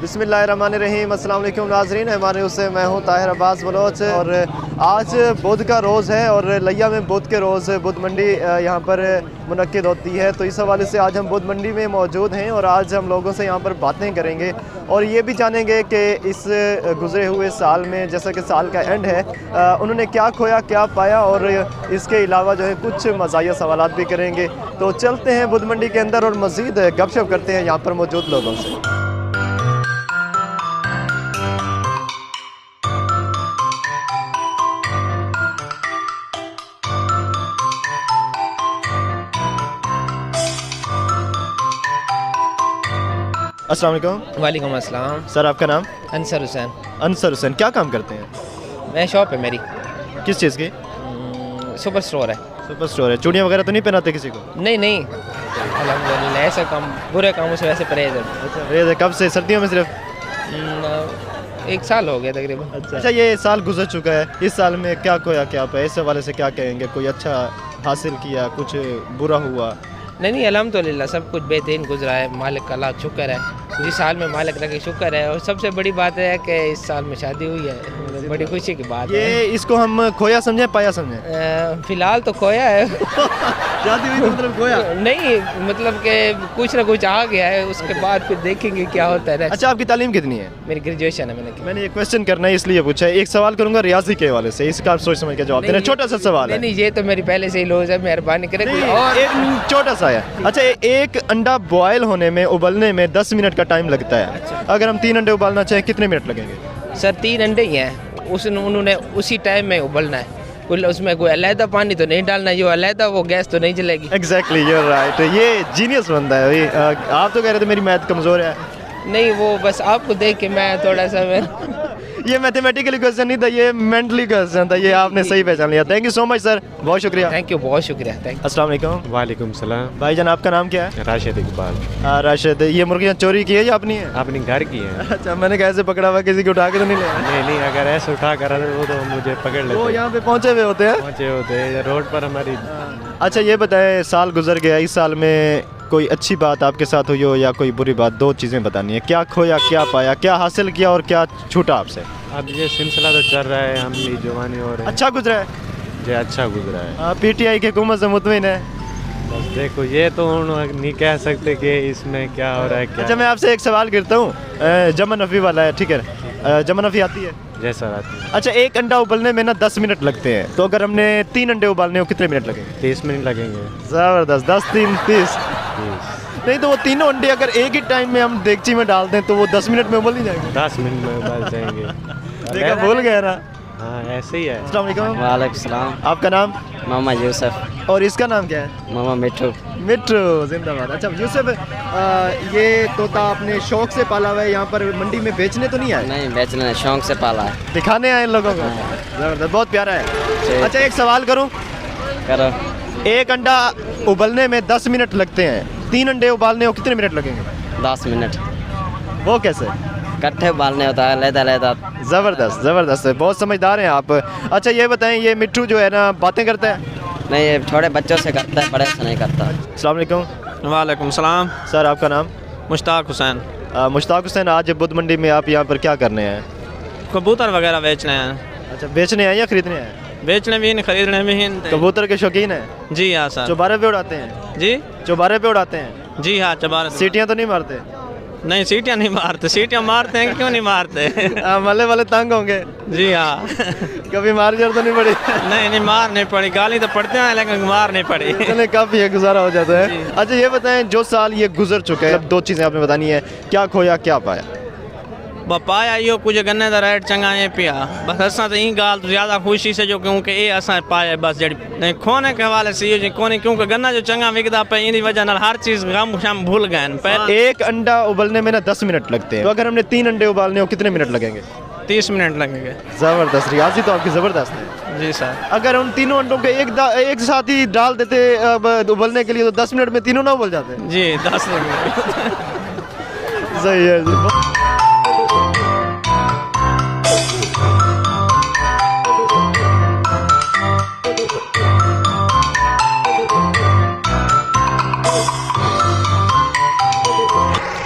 बिस्मिल्लाहिर्रहमानिर्रहीम। अस्सलाम वालेकुम नाज़रीन, हमारे उससे मैं हूँ ताहिर अब्बास बलोच और आज बुध का रोज़ है और लिया में बुध के रोज़ बुध मंडी यहाँ पर मुनक्किद होती है। तो इस हवाले से आज हम बुध मंडी में मौजूद हैं और आज हम लोगों से यहाँ पर बातें करेंगे और ये भी जानेंगे कि इस गुज़रे हुए साल में, जैसा कि साल का एंड है, उन्होंने क्या खोया क्या पाया और इसके अलावा जो है कुछ मज़ाहिया सवालात भी करेंगे। तो चलते हैं बुध मंडी के अंदर और मज़ीद गपशप करते हैं यहाँ पर मौजूद लोगों से। अस्सलाम वालेकुम। वालेकुम अस्सलाम। सर आपका नाम? अंसर हुसैन। अंसर हुसैन। क्या काम करते हैं? मैं शॉप है मेरी। किस चीज़ की? सुपर स्टोर है। सुपर स्टोर है। चूड़ियाँ वगैरह तो नहीं पहनाते किसी को? नहीं नहीं, अल्हम्दुलिल्लाह ऐसा काम, बुरे कामों से वैसे परहेज है। अच्छा, रेज है। कब से? सर्दियों में सिर्फ? 1 साल हो गया तकरीबन। अच्छा, ये साल गुजर चुका है, इस साल में क्या खोया क्या पाया, इस हवाले से क्या कहेंगे? कोई अच्छा हासिल किया, कुछ बुरा हुआ? नहीं, अल्हम्दुलिल्लाह सब कुछ बेहतरीन गुजरा है, मालिक का लाख शुक्र है। इस साल में मालिक का शुक्र है और सबसे बड़ी बात है कि इस साल में शादी हुई है, बड़ी खुशी की बात है। ये इसको हम खोया समझें पाया समझें? फिलहाल तो खोया है। शादी हुई तो मतलब खोया नहीं, मतलब कि कुछ ना कुछ आ गया है, उसके बाद फिर देखेंगे क्या होता है। अच्छा, आपकी तालीम कितनी है? मेरी ग्रेजुएशन है। मैंने ये क्वेश्चन करना है इसलिए पूछा है। एक सवाल करूंगा रियाजी के हवाले से, इसका आप सोच समझ के जवाब देना। छोटा सा सवाल है। नहीं, ये तो मेरी पहले से ही लॉज है, मेहरबानी करें। और एक छोटा सा है। अच्छा, एक अंडा बॉयल होने में, उबलने में 10 मिनट का टाइम लगता है। अगर हम 3 अंडे उबालना चाहें कितने मिनट लगेंगे? सर 3 अंडे ही हैं, उन्होंने उसी टाइम में उबलना है। उसमें कोई अलहदा पानी तो नहीं डालना, जो अलहदा वो गैस तो नहीं जलेगी। Exactly, you're right. ये जीनियस बंदा है भाई। आप तो कह रहे थे मेरी मैथ कमज़ोर है। नहीं, वो बस आपको देख के मैं थोड़ा सा ये मैथमेटिकली क्वेश्चन नहीं था, ये मेंटली क्वेश्चन था। ये आपने सही पहचान लिया। Thank you so much sir, बहुत शुक्रिया। थैंक यू, बहुत शुक्रिया। अस्सलाम वालेकुम। वालेकुम सलाम। भाईजान आपका नाम क्या है? राशिद इकबाल। राशिद, ये मुर्गियाँ चोरी की है या अपनी है? अपनी घर की है। अच्छा, मैंने कैसे पकड़ा हुआ, किसी को उठा के तो नहीं लिया? नहीं, अगर ऐसे उठा कर वो तो मुझे पकड़ लेते। वो यहाँ पे पहुँचे हुए होते हैं? पहुँचे होते हैं रोड पर हमारी। अच्छा, ये बताएं, साल गुजर गया, इस साल में कोई अच्छी बात आपके साथ हुई हो या कोई बुरी बात? 2 चीज़ें बतानी है। क्या खोया क्या पाया, क्या हासिल किया और क्या छूटा आपसे? अब ये सिलसिला तो चल रहा है, हम ये जवानी हो रहे हैं। अच्छा गुजरा है? ये अच्छा गुजरा है। PTI की हुकूमत से मुतमिन है? बस देखो, ये तो नहीं कह सकते कि इसमें क्या हो रहा है क्या। अच्छा, मैं आपसे एक सवाल करता हूँ, जमा नफ़ी वाला है, ठीक है? जमा नफ़ी आती है? जैसा आती है। अच्छा, एक अंडा उबलने में ना 10 मिनट लगते हैं, तो अगर हमने 3 अंडे उबालने हो कितने मिनट लगेंगे? 30 मिनट लगेंगे। ज़बरदस्त। 10 3 30। नहीं तो वो तीनों अंडे अगर एक ही टाइम में हम देगची में डाल दें तो वो 10 मिनट में उबल नहीं जाएंगे? 10 मिनट में उबल जाएंगे। देखा, भूल गया ना। हाँ, ऐसे ही है। अस्सलाम वालेकुम। वालेकुम सलाम। आपका नाम? मोहम्मद यूसुफ। और इसका नाम क्या है? मामा मिट्टू। मिट्टू, जिंदाबाद। अच्छा यूसुफ, ये तोता आपने शौक से पाला हुआ है, यहाँ पर मंडी में बेचने तो नहीं आए? नहीं, बेचने नहीं, शौक से पाला है। दिखाने आए इन लोगों को? जबरदस्त, बहुत प्यारा है। अच्छा, एक सवाल करूँ? करो। एक अंडा उबलने में 10 मिनट लगते हैं, 3 अंडे उबालने हो कितने मिनट लगेंगे? 10 मिनट। वो कैसे? इकट्ठे उबालने होता है, लहदा। ज़बरदस्त ज़बरदस्त है, बहुत समझदार हैं आप। अच्छा, ये बताएं, ये मिट्टू जो है ना बातें करता है? नहीं, ये छोटे बच्चों से करता है, बड़े से नहीं करता। अस्सलाम वालेकुम। वालेकुम सलाम। सर आपका नाम? मुश्ताक हुसैन। मुश्ताक हुसैन, आज बुध मंडी में आप यहाँ पर क्या करने हैं? कबूतर वगैरह बेचने हैं। अच्छा, बेचने हैं या खरीदने हैं? बेचने भी हैं, खरीदने भी हैं। कबूतर के शौकीन हैं? जी हाँ सर। चौबारे पे उड़ाते हैं? जी, चौबारे पे उड़ाते हैं? जी हाँ, चबारे। सीटियाँ तो नहीं मारते? नहीं, सीटियाँ नहीं मारते। सीटियाँ मारते हैं, क्यों नहीं मारते? मल्ले वाले तंग होंगे। जी हाँ। कभी मार जोर तो नहीं पड़ी? नहीं, मार नहीं पड़ी। गाली तो पड़ते हैं लेकिन मार नहीं पड़ी। चले, काफ़ी है, गुजारा हो जाता है। अच्छा, ये बताएं, जो साल ये गुजर चुका है, 2 चीज़ें आपने बतानी है। क्या खोया क्या पाया? पाया यो कुछ गन्ने का रेट चंगा है पिया, बस असा तो यही गाल तो ज़्यादा खुशी से जो क्योंकि ये असा पाया बस जड़ी नहीं खोने के हवाले से ये कोने, क्योंकि गन्ना जो चंगा विकता पे इन वजह नाल हर चीज़ गम शाम भूल गए। पहले एक अंडा उबलने में ना 10 मिनट लगते हैं, तो अगर हमने 3 अंडे उबालने हो कितने मिनट लगेंगे? 30 मिनट लगेंगे। ज़बरदस्त, रियाजी तो आपकी ज़बरदस्त है। जी सर। अगर उन तीनों अंडों के एक साथ ही डाल देते उबलने के लिए तो 10 मिनट में तीनों ना उबल जाते? जी, 10 मिनट। सही है जी।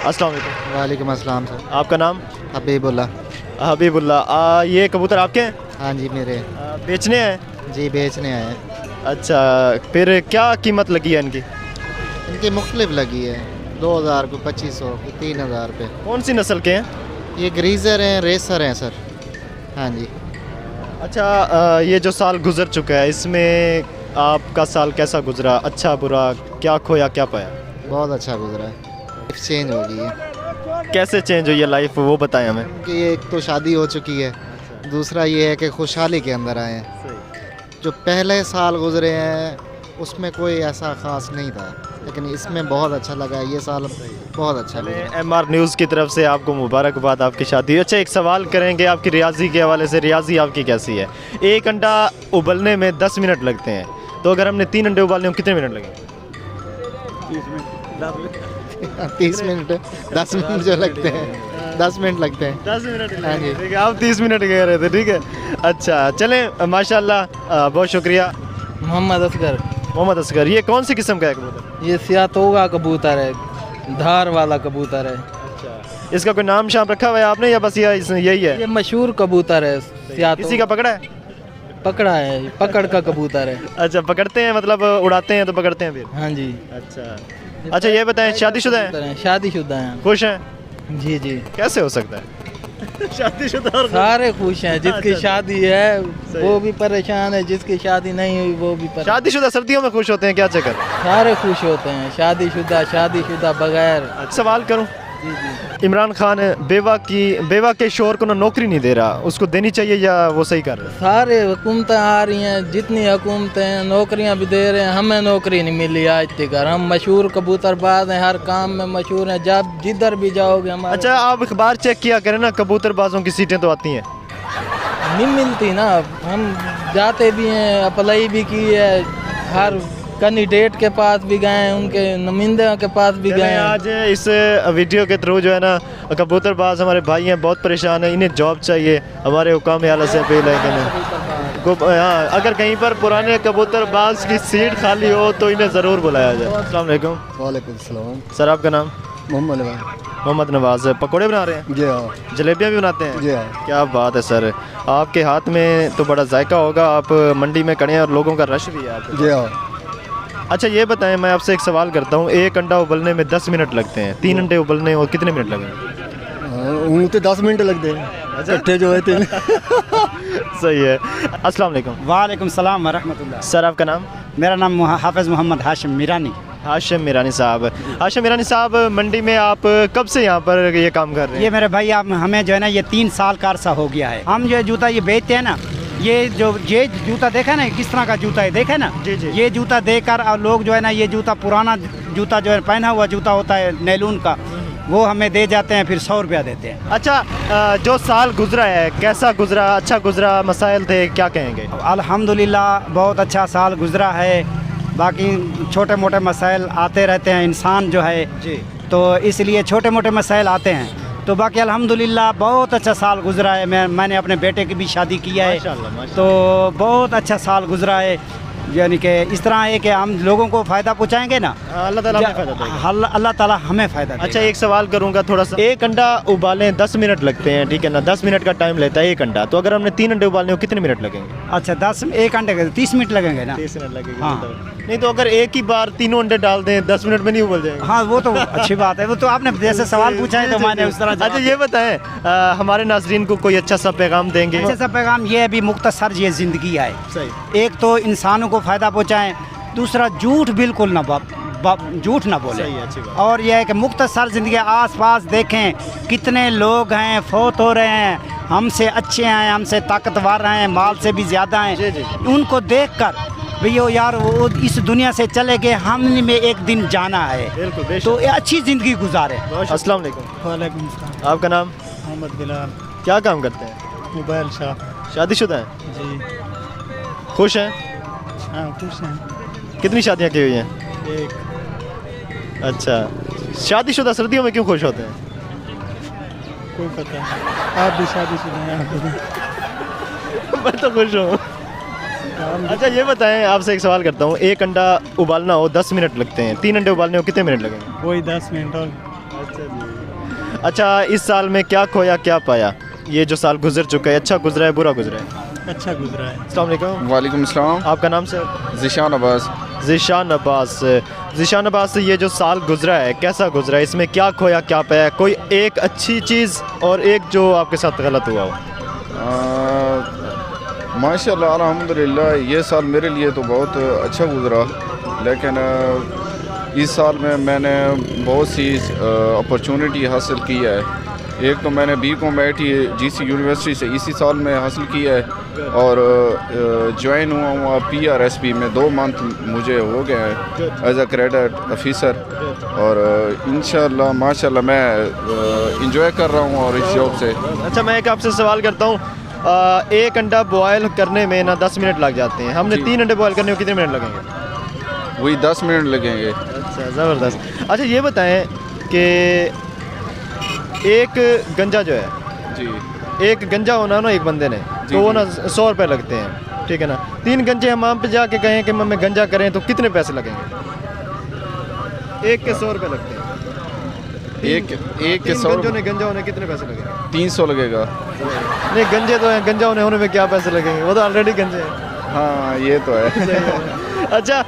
अस्सलाम वालेकुम। वालेकुम अस्सलाम सर। आपका नाम? हबीबुल्ला। हबीबुल्ला। ये कबूतर आपके हैं? हाँ जी मेरे। बेचने हैं? जी बेचने आए हैं। अच्छा, फिर क्या कीमत लगी है इनकी? इनकी मुख्तलिफ लगी है, 2000 को, 2500 को, 3000 पे। कौन सी नस्ल के हैं? ये ग्रीजर हैं, रेसर हैं सर। हाँ जी। अच्छा, ये जो साल गुजर चुका है इसमें आपका साल कैसा गुजरा? अच्छा बुरा, क्या खोया क्या पाया? बहुत अच्छा गुजरा है। लाइफ चेंज हो गई है। कैसे चेंज हुई है लाइफ, वो बताएं हमें। कि एक तो शादी हो चुकी है, दूसरा ये है कि खुशहाली के अंदर आए हैं। जो पहले साल गुजरे हैं उसमें कोई ऐसा ख़ास नहीं था, लेकिन इसमें बहुत अच्छा लगा है। ये साल बहुत अच्छा गुजरा। MR न्यूज़ की तरफ से आपको मुबारकबाद, आपकी शादी। अच्छा, एक सवाल करेंगे आपकी रियाजी के हवाले से। रियाजी आपकी कैसी है? एक अंडा उबलने में 10 मिनट लगते हैं, तो अगर हमने 3 अंडे उबालने में कितने मिनट लगेंगे? 30 मिनट, 10 मिनट जो लगते हैं, 10 मिनट लगते हैं। 10 मिनट। हाँ जी। ठीक है, आप 30 मिनट कह रहे थे। ठीक है, अच्छा चलें, माशाल्लाह, बहुत शुक्रिया। मोहम्मद असगर। मोहम्मद असगर, ये कौन सी किस्म का है कबूतर? ये सियातोगा कबूतर है, धार वाला कबूतर है। अच्छा, इसका कोई नाम शाम रखा हुआ है आपने या बस यही है? ये मशहूर कबूतर है किसी का पकड़ा है? पकड़ा है, पकड़ का कबूतर है। अच्छा, पकड़ते हैं मतलब उड़ाते हैं तो पकड़ते हैं फिर? हाँ जी। अच्छा, ये बताएं, शादीशुदा हैं? शादीशुदा हैं। खुश हैं? जी जी। कैसे हो सकता है? शादीशुदा और सारे खुश हैं, जिसकी शादी है वो भी परेशान है, जिसकी शादी नहीं हुई वो भी परेशान। शादीशुदा सर्दियों में खुश होते हैं, क्या चक्कर? सारे खुश होते हैं, शादीशुदा बगैर। सवाल करूं? जी जी। इमरान खान बेवा के शोर को ना नौकरी नहीं दे रहा, उसको देनी चाहिए या वो सही कर रहा है? सारे हुकूमतें आ रही हैं, जितनी हुकूमतें हैं नौकरियां भी दे रहे हैं, हमें नौकरी नहीं मिली आज तक। हम मशहूर कबूतरबाज हैं, हर काम में मशहूर हैं, जब जिधर भी जाओगे हमारे। अच्छा, आप अखबार चेक किया करें ना, कबूतरबाजों की सीटें तो आती हैं। नहीं मिलती ना, हम जाते भी हैं, अप्लाई भी की है, हर कैंडिडेट के पास भी गए हैं, उनके नुमाइंदे के पास भी गए हैं। आज इस वीडियो के थ्रू जो है ना, कबूतरबाज हमारे भाई हैं, बहुत परेशान हैं, इन्हें जॉब चाहिए। हमारे हुकाम आला से अपील है कि हाँ, अगर कहीं पर पुराने कबूतरबाज की सीट खाली हो तो इन्हें ज़रूर बुलाया जाए। अस्सलाम वालेकुम। वालेकुम सलाम। सर, आपका नाम? मोहम्मद नवाज। मोहम्मद नवाज। पकौड़े बना रहे हैं? जी हाँ। जलेबियाँ भी बनाते हैं? जी हाँ। क्या बात है सर, आपके हाथ में तो बड़ा जायका होगा। आप मंडी में खड़े हैं और लोगों का रश भी है आपके। जी हाँ। अच्छा, ये बताएं, मैं आपसे एक सवाल करता हूँ। एक अंडा उबलने में 10 मिनट लगते हैं, 3 अंडे उबलने और कितने मिनट लगेंगे? उनको 10 मिनट लगते हैं, इकट्ठे जो है 3। सही है। अस्सलाम वालेकुम। वालेकुम सलाम व रहमतुल्लाह। सर, आपका नाम? मेरा नाम हाफिज़ मोहम्मद हाशिम मीरानी। हाशिम मीरानी साहब। हाशिम मीरानी साहब, मंडी में आप कब से यहाँ पर ये काम कर रहे हैं? ये मेरे भाई, आप हमें जो है ना, ये 3 साल का अरसा हो गया है। हम जो जूता ये बेचते हैं ना, ये जूता देखा ना किस तरह का जूता है, देखे ना? जी जी। ये जूता देकर और लोग जो है ना, ये जूता पुराना जूता जो है पहना हुआ जूता होता है नैलून का, वो हमें दे जाते हैं, फिर 100 रुपया देते हैं। अच्छा, जो साल गुजरा है कैसा गुजरा? अच्छा गुजरा? मसाइल थे, क्या कहेंगे? अल्हम्दुलिल्लाह बहुत अच्छा साल गुजरा है। बाकी छोटे मोटे मसाइल आते रहते हैं, इंसान जो है जी, तो इसलिए छोटे मोटे मसाइल आते हैं। तो बाकी अल्हम्दुलिल्लाह बहुत अच्छा साल गुजरा है। मैंने अपने बेटे की भी शादी किया है, माशाल्लाह, माशाल्लाह। तो बहुत अच्छा साल गुजरा है। यानी कि इस तरह है कि हम लोगों को फ़ायदा पहुँचाएंगे ना, अल्लाह ताला हमें फ़ायदा देगा। अल्लाह ताला हमें फ़ायदा देगा। अच्छा, एक सवाल करूंगा थोड़ा सा। एक अंडा उबालें 10 मिनट लगते हैं, ठीक है ना? 10 मिनट का टाइम लेता है एक अंडा, तो अगर हमने 3 अंडे उबालने हो कितने मिनट लगेंगे? अच्छा, 1 घंटे के 30 मिनट लगेंगे ना? 30 मिनट लगेंगे। हाँ। नहीं तो अगर एक ही बार तीनों अंडे डाल दें 10 मिनट में नहीं उबल जाएंगे? हाँ, वो तो अच्छी बात है। वो तो आपने जैसे सवाल पूछा है तो मैंने उस तरह अच्छा, ये बताएं, हमारे नाज़रीन को कोई अच्छा सा पैगाम देंगे? अच्छा सा पैगाम ये है, भी मुख्तसर ये ज़िंदगी है। सही। एक तो इंसानों को फ़ायदा पहुँचाएँ, दूसरा झूठ बिल्कुल ना झूठ ना बोले। सही है, अच्छी बात। और यह है कि मुख्तसर ज़िंदगी, आस पास देखें कितने लोग हैं फौत हो रहे हैं, हमसे अच्छे हैं, हमसे ताकतवर हैं, माल से भी ज़्यादा जी, हैं। जी। उनको देखकर भैया यार वो इस दुनिया से चले गए, हमने में एक दिन जाना है, बिल्कुल, बेशक। तो ये अच्छी ज़िंदगी गुजारे। अस्सलाम वालेकुम। वालेकुम सलाम। आपका नाम? मोहम्मद बिलाल। क्या काम करते हैं? Mobile shop. शादीशुदा हैं? जी खुश हैं? हाँ, खुश हैं। कितनी शादियाँ की हुई हैं? एक। अच्छा, शादीशुदा सर्दियों में क्यों खुश होते हैं? कोई पता नहीं, आप भी शादीशुदा हैं? मैं तो खुश हूँ। अच्छा, ये बताएं, आपसे एक सवाल करता हूँ। एक अंडा उबालना हो 10 मिनट लगते हैं, 3 अंडे उबालने हो कितने मिनट लगेंगे? वही 10 मिनट और। अच्छा जी। अच्छा, इस साल में क्या खोया क्या पाया? ये जो साल गुजर चुका है, अच्छा गुजरा है बुरा गुजरा है? अच्छा गुजरा है। अस्सलाम वालेकुम। वालेकुम अस्सलाम। आपका नाम सर? ज़िशान अब्बास। ज़िशान अब्बास। ज़िशान अब्बास, ये जो साल गुजरा है कैसा गुजरा है? इसमें क्या खोया क्या पाया? कोई एक अच्छी चीज़ और एक जो आपके साथ गलत हुआ हो? माशाल्लाह अल्हम्दुलिल्लाह, ये साल मेरे लिए तो बहुत अच्छा गुजरा, लेकिन इस साल में मैंने बहुत सी अपॉर्चुनिटी हासिल की है। एक तो मैंने BCom IT GC यूनिवर्सिटी से इसी साल में हासिल किया है और ज्वाइन हुआ हूँ PRSP में 2 मंथ मुझे हो गए हैं एज अ क्रेडिट ऑफिसर, और इंशाल्लाह माशाल्लाह मैं इंजॉय कर रहा हूँ और इस जॉब से। अच्छा, मैं एक आपसे सवाल करता हूँ, एक अंडा बॉयल करने में ना 10 मिनट लग जाते हैं, हमने 3 अंडे बॉयल करने में कितने मिनट लगेंगे? वही 10 मिनट लगेंगे। अच्छा, ज़बरदस्त। अच्छा, ये बताएं कि एक गंजा जो है जी, एक गंजा होना ना एक बंदे ने, तो वो ना 100 रुपये लगते हैं, ठीक है ना? 3 गंजे हम पे जाके कहें कि हमें गंजा करें तो कितने पैसे लगेंगे? एक के 100 रुपये लगते हैं। एक के 100 गंजों ने गंजा होने कितने पैसे लगेंगे? 300 लगेगा। नहीं, गंजे तो हैं, गंजा होने में क्या पैसे लगेंगे? वो तो ऑलरेडी गंजे हैं। हाँ, ये तो है। अच्छा,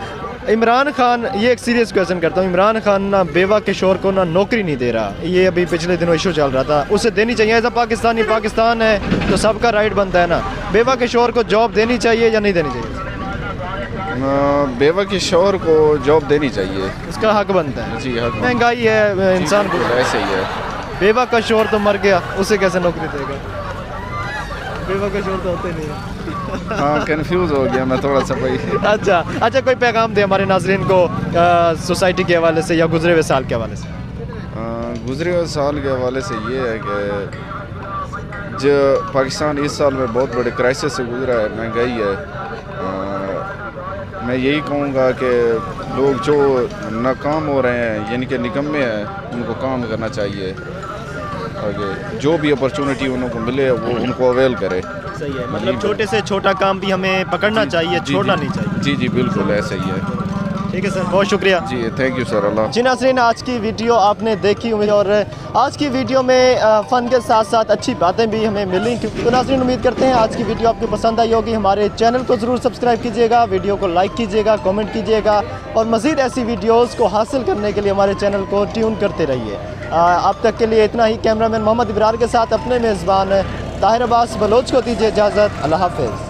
इमरान खान, ये एक सीरियस क्वेश्चन करता हूँ, इमरान खान ना बेवा के शोर को ना नौकरी नहीं दे रहा, ये अभी पिछले दिनों इशू चल रहा था, उसे देनी चाहिए? एज अ पाकिस्तानी, पाकिस्तान है तो सबका राइट बनता है ना, बेवा के शोर को जॉब देनी चाहिए या नहीं देनी चाहिए? बेवा के शौहर को जॉब देनी चाहिए, उसका हक बनता है। जी हक। महंगाई है, इंसान को ऐसे ही है। बेवा का शोर तो मर गया, उसे कैसे नौकरी देगा? बेवा का शोर तो होते नहीं है। हाँ, कंफ्यूज हो गया मैं थोड़ा सा भाई। अच्छा, कोई पैगाम दे हमारे नाज़रीन को सोसाइटी के हवाले से या गुजरे हुए साल के हवाले से? गुजरे हुए साल के हवाले से ये है कि जो पाकिस्तान इस साल में बहुत बड़े क्राइसिस से गुजरा है, महंगाई है। मैं यही कहूँगा कि लोग जो नाकाम हो रहे हैं यानी कि निकम्मे हैं, उनको काम करना चाहिए, आगे जो भी अपॉर्चुनिटी उनको मिले वो उनको अवेल करे। सही है, मतलब छोटे से छोटा काम भी हमें पकड़ना चाहिए, छोड़ना नहीं चाहिए। जी बिल्कुल ऐसा ही है। ठीक है सर, बहुत शुक्रिया। जी, थैंक यू सर। अल्लाह। जी नाज़रीन, आज की वीडियो आपने देखी हुई और आज की वीडियो में फ़न के साथ साथ अच्छी बातें भी हमें मिली। तो नाज़रीन, उम्मीद करते हैं आज की वीडियो आपको पसंद आई होगी। हमारे चैनल को ज़रूर सब्सक्राइब कीजिएगा, वीडियो को लाइक कीजिएगा, कमेंट कीजिएगा और मज़ीद ऐसी वीडियोज़ को हासिल करने के लिए हमारे चैनल को ट्यून करते रहिए। अब तक के लिए इतना ही। कैमरामैन मोहम्मद इब्रार के साथ अपने मेज़बान ताहिर अब्बास बलोच को दीजिए इजाज़त। अल्लाह हाफ़िज़।